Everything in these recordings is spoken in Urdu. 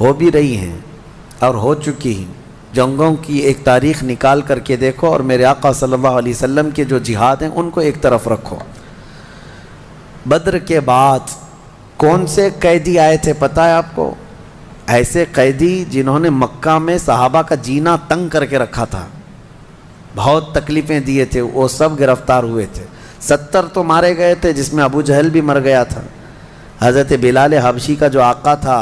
ہو بھی رہی ہیں اور ہو چکی ہیں. جنگوں کی ایک تاریخ نکال کر کے دیکھو اور میرے آقا صلی اللہ علیہ وسلم کے جو جہاد ہیں ان کو ایک طرف رکھو. بدر کے بعد کون سے قیدی آئے تھے پتہ ہے آپ کو؟ ایسے قیدی جنہوں نے مکہ میں صحابہ کا جینا تنگ کر کے رکھا تھا، بہت تکلیفیں دیے تھے، وہ سب گرفتار ہوئے تھے. 70 تو مارے گئے تھے جس میں ابو جہل بھی مر گیا تھا. حضرت بلال حبشی کا جو آقا تھا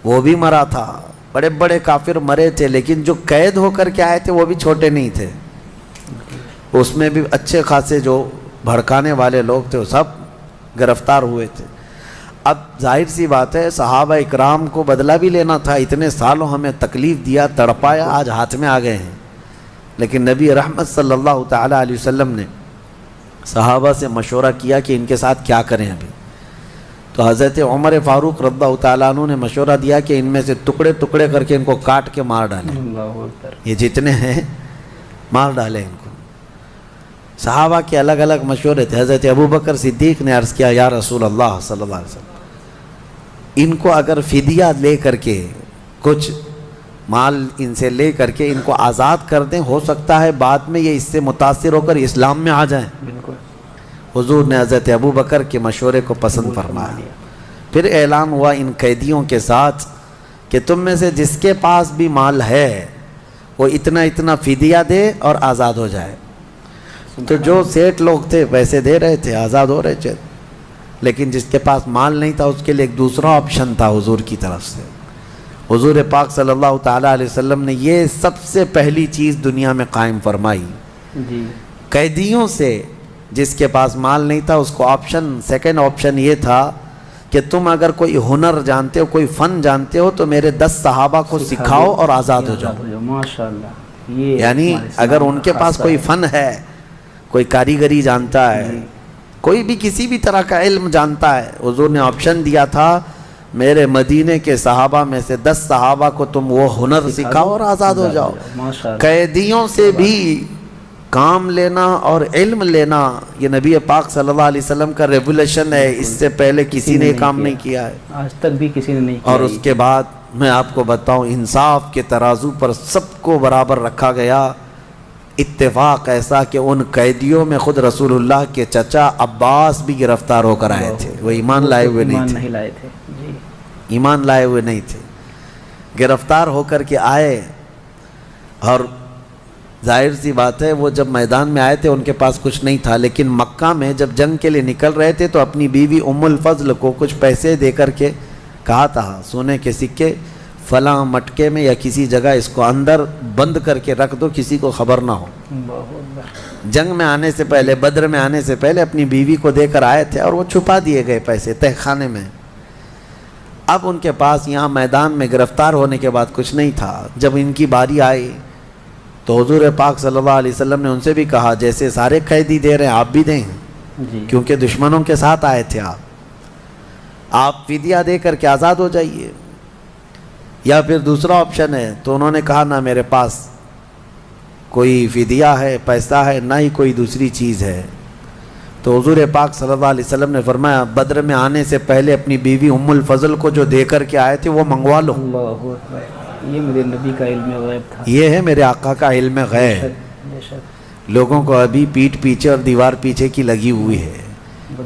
وہ بھی مرا تھا. بڑے بڑے کافر مرے تھے، لیکن جو قید ہو کر کے آئے تھے وہ بھی چھوٹے نہیں تھے. اس میں بھی اچھے خاصے جو بھڑکانے والے لوگ تھے وہ سب گرفتار ہوئے تھے. اب ظاہر سی بات ہے صحابہ اکرام کو بدلہ بھی لینا تھا. اتنے سالوں ہمیں تکلیف دیا، تڑپایا، آج ہاتھ میں آ گئے ہیں. لیکن نبی رحمت صلی اللہ تعالی علیہ وسلم نے صحابہ سے مشورہ کیا کہ ان کے ساتھ کیا کریں. ابھی تو حضرت عمر فاروق رضی اللہ تعالیٰ عنہ نے مشورہ دیا کہ ان میں سے ٹکڑے ٹکڑے کر کے ان کو کاٹ کے مار ڈالیں. یہ جتنے ہیں مار ڈالیں ان کو. صحابہ کے الگ الگ مشورے تھے. حضرت ابوبکر صدیق نے عرض کیا یا رسول اللہ صلی اللہ علیہ وسلم، ان کو اگر فدیہ لے کر کے کچھ مال ان سے لے کر کے ان کو آزاد کر دیں، ہو سکتا ہے بعد میں یہ اس سے متاثر ہو کر اسلام میں آ جائیں. حضور نے حضرت ابوبکر کے مشورے کو پسند فرمایا. پھر اعلان ہوا ان قیدیوں کے ساتھ کہ تم میں سے جس کے پاس بھی مال ہے وہ اتنا اتنا فدیہ دے اور آزاد ہو جائے. تو جو سیٹ لوگ تھے پیسے دے رہے تھے، آزاد ہو رہے تھے. لیکن جس کے پاس مال نہیں تھا اس کے لیے ایک دوسرا آپشن تھا حضور کی طرف سے. حضور پاک صلی اللہ تعالیٰ علیہ وسلم نے یہ سب سے پہلی چیز دنیا میں قائم فرمائی. قیدیوں سے جس کے پاس مال نہیں تھا اس کو آپشن، سیکنڈ آپشن یہ تھا کہ تم اگر کوئی ہنر جانتے ہو، کوئی فن جانتے ہو تو میرے 10 صحابہ کو سکھاؤ اور آزاد ہو جاؤ. ماشاءاللہ. یعنی اگر ان کے پاس کوئی فن ہے، کوئی کاریگری جانتا ہے، کوئی بھی کسی بھی طرح کا علم جانتا ہے، حضور نے آپشن دیا تھا میرے مدینے کے صحابہ میں سے 10 صحابہ کو تم وہ ہنر سکھاؤ اور آزاد ہو جاؤ. قیدیوں سے بھی کام لینا اور علم لینا یہ نبی پاک صلی اللہ علیہ وسلم کا ریولیشن ہے. اس سے پہلے کسی نے کام نہیں کیا ہے، آج تک بھی کسی نے نہیں کیا. اور اس کے بعد میں آپ کو بتاؤں انصاف کے ترازو پر سب کو برابر رکھا گیا. اتفاق ایسا کہ ان قیدیوں میں خود رسول اللہ کے چچا عباس بھی گرفتار ہو کر آئے تھے. وہ ایمان لائے ہوئے نہیں تھے، ایمان لائے ہوئے نہیں تھے. گرفتار ہو کر کے آئے اور ظاہر سی بات ہے وہ جب میدان میں آئے تھے ان کے پاس کچھ نہیں تھا. لیکن مکہ میں جب جنگ کے لیے نکل رہے تھے تو اپنی بیوی ام الفضل کو کچھ پیسے دے کر کے کہا تھا سونے کے سکے فلاں مٹکے میں یا کسی جگہ اس کو اندر بند کر کے رکھ دو، کسی کو خبر نہ ہو. جنگ میں آنے سے پہلے، بدر میں آنے سے پہلے اپنی بیوی کو دے کر آئے تھے اور وہ چھپا دیے گئے پیسے تہہ خانے میں. اب ان کے پاس یہاں میدان میں گرفتار ہونے کے بعد کچھ نہیں تھا. جب ان کی باری آئی تو حضور پاک صلی اللہ علیہ وسلم نے ان سے بھی کہا جیسے سارے قیدی دے رہے ہیں آپ بھی دیں، کیونکہ دشمنوں کے ساتھ آئے تھے آپ فدیہ دے کر کے آزاد ہو جائیے. یا پھر دوسرا آپشن ہے. تو انہوں نے کہا نہ میرے پاس کوئی فدیہ ہے، پیسہ ہے، نہ ہی کوئی دوسری چیز ہے. تو حضور پاک صلی اللہ علیہ وسلم نے فرمایا بدر میں آنے سے پہلے اپنی بیوی ام الفضل کو جو دے کر کے آئے تھے وہ منگوا لو. یہ میرے نبی کا علم غیب تھا، یہ ہے میرے آقا کا علم غیب. لوگوں کو ابھی پیٹھ پیچھے اور دیوار پیچھے کی لگی ہوئی ہے.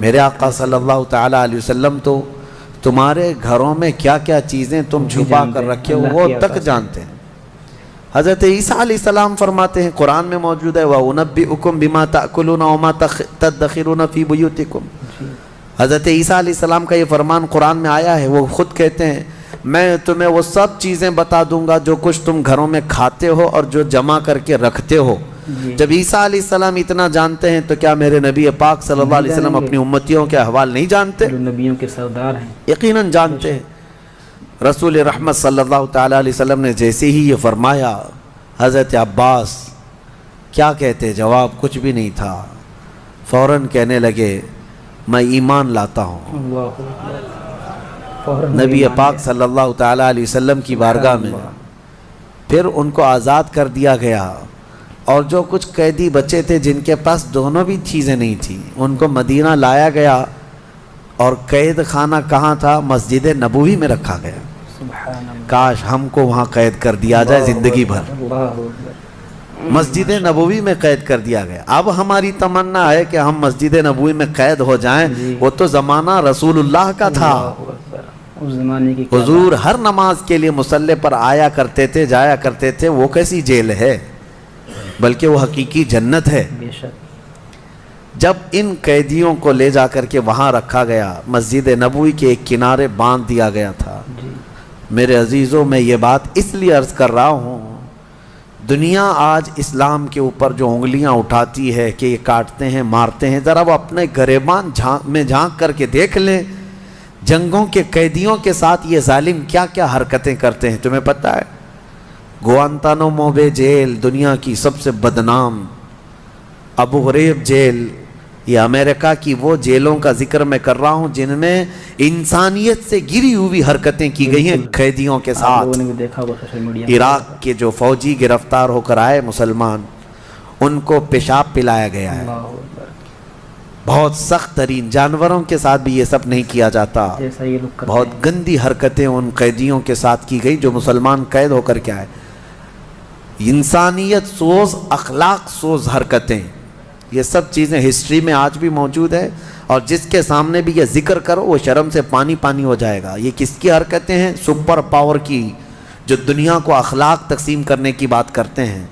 میرے آقا صلی اللہ تعالیٰ علیہ وسلم تو تمہارے گھروں میں کیا کیا چیزیں تم چھپا کر رکھے ہو وہ تک جانتے ہیں. حضرت عیسیٰ علیہ السلام فرماتے ہیں، قرآن میں موجود ہے وَأُنَبِّئُكُم بِمَا تَأْكُلُونَ وَمَا تَدَّخِرُونَ فِي بُيُوتِكُمْ. حضرت عیسیٰ علیہ السلام کا یہ فرمان قرآن میں آیا ہے. وہ خود کہتے ہیں میں تمہیں وہ سب چیزیں بتا دوں گا جو کچھ تم گھروں میں کھاتے ہو اور جو جمع کر کے رکھتے ہو. جب عیسیٰ علیہ السلام اتنا جانتے ہیں تو کیا میرے نبی پاک صلی اللہ علیہ وسلم اپنی امتیوں کے احوال نہیں جانتے؟ جو نبیوں کے سردار ہیں یقیناً جانتے ہیں. رسول رحمت صلی اللہ تعالیٰ علیہ وسلم نے جیسے ہی یہ فرمایا حضرت عباس کیا کہتے؟ جواب کچھ بھی نہیں تھا. فوراً کہنے لگے میں ایمان لاتا ہوں. نبی پاک صلی اللہ تعالیٰ علیہ وسلم کی بارگاہ میں پھر ان کو آزاد کر دیا گیا. اور جو کچھ قیدی بچے تھے جن کے پاس دونوں بھی چیزیں نہیں تھیں ان کو مدینہ لایا گیا. اور قید خانہ کہاں تھا؟ مسجد نبوی میں رکھا گیا. سبحان اللہ، کاش ہم کو وہاں قید کر دیا جائے زندگی بھر. اللہ اکبر. مسجد نبوی میں قید کر دیا گیا. اب ہماری تمنا ہے کہ ہم مسجد نبوی میں قید ہو جائیں. وہ تو زمانہ رسول اللہ کا تھا. اللہ اکبر. اس زمانے کی کیا حضور ہر نماز کے لیے مصلی پر آیا کرتے تھے، جایا کرتے تھے. وہ کیسی جیل ہے، بلکہ وہ حقیقی جنت ہے. بے شک. جب ان قیدیوں کو لے جا کر کے وہاں رکھا گیا، مسجد نبوی کے ایک کنارے باندھ دیا گیا تھا. جی میرے عزیزوں، میں یہ بات اس لیے عرض کر رہا ہوں، دنیا آج اسلام کے اوپر جو انگلیاں اٹھاتی ہے کہ یہ کاٹتے ہیں، مارتے ہیں، ذرا وہ اپنے گریبان میں جھانک کر کے دیکھ لیں. جنگوں کے قیدیوں کے ساتھ یہ ظالم کیا کیا حرکتیں کرتے ہیں. تمہیں پتہ ہے گوانتانامو بے جیل دنیا کی سب سے بدنام، ابو غریب جیل، یہ امریکہ کی وہ جیلوں کا ذکر میں کر رہا ہوں جن میں انسانیت سے گری ہوئی حرکتیں کی گئی ہیں قیدیوں کے آپ ساتھ. لوگوں نے بھی دیکھا ہوگا سوشل میڈیا میں. عراق کے جو فوجی گرفتار ہو کر آئے مسلمان، ان کو پیشاب پلایا گیا ہے. اللہ اکبر. بہت سخت ترین، جانوروں کے ساتھ بھی یہ سب نہیں کیا جاتا. جیسا یہ لوگ کرتے بہت گندی حرکتیں ان قیدیوں کے ساتھ کی گئی جو مسلمان قید ہو کر کے آئے. انسانیت سوز، اخلاق سوز حرکتیں، یہ سب چیزیں ہسٹری میں آج بھی موجود ہے. اور جس کے سامنے بھی یہ ذکر کرو وہ شرم سے پانی پانی ہو جائے گا. یہ کس کی حرکتیں ہیں؟ سپر پاور کی، جو دنیا کو اخلاق تقسیم کرنے کی بات کرتے ہیں،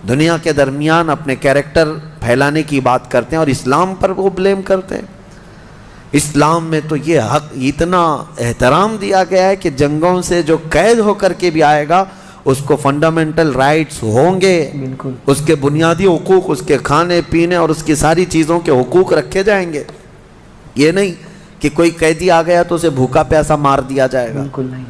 دنیا کے درمیان اپنے کیریکٹر پھیلانے کی بات کرتے ہیں، اور اسلام پر وہ بلیم کرتے ہیں. اسلام میں تو یہ حق اتنا احترام دیا گیا ہے کہ جنگوں سے جو قید ہو کر کے بھی آئے گا اس کو فنڈامنٹل رائٹس ہوں گے. بالکل. اس کے بنیادی حقوق، اس کے کھانے پینے اور اس کی ساری چیزوں کے حقوق رکھے جائیں گے. یہ نہیں کہ کوئی قیدی آ گیا تو اسے بھوکا پیاسا مار دیا جائے گا. بالکل نہیں.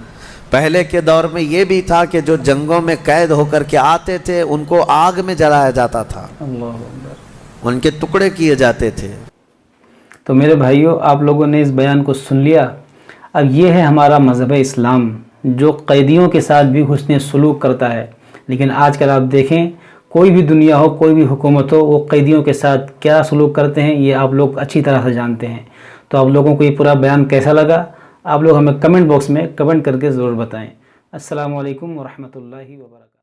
پہلے کے دور میں یہ بھی تھا کہ جو جنگوں میں قید ہو کر کے آتے تھے ان کو آگ میں جلایا جاتا تھا، اللہ اکبر. ان کے ٹکڑے کیے جاتے تھے. تو میرے بھائیوں، آپ لوگوں نے اس بیان کو سن لیا. اب یہ ہے ہمارا مذہب اسلام جو قیدیوں کے ساتھ بھی حسن سلوک کرتا ہے. لیکن آج کل آپ دیکھیں، کوئی بھی دنیا ہو، کوئی بھی حکومت ہو، وہ قیدیوں کے ساتھ کیا سلوک کرتے ہیں یہ آپ لوگ اچھی طرح سے جانتے ہیں. تو آپ لوگوں کو یہ پورا بیان کیسا لگا، آپ لوگ ہمیں کمنٹ باکس میں کمنٹ کر کے ضرور بتائیں. السلام علیکم ورحمۃ اللہ وبرکاتہ.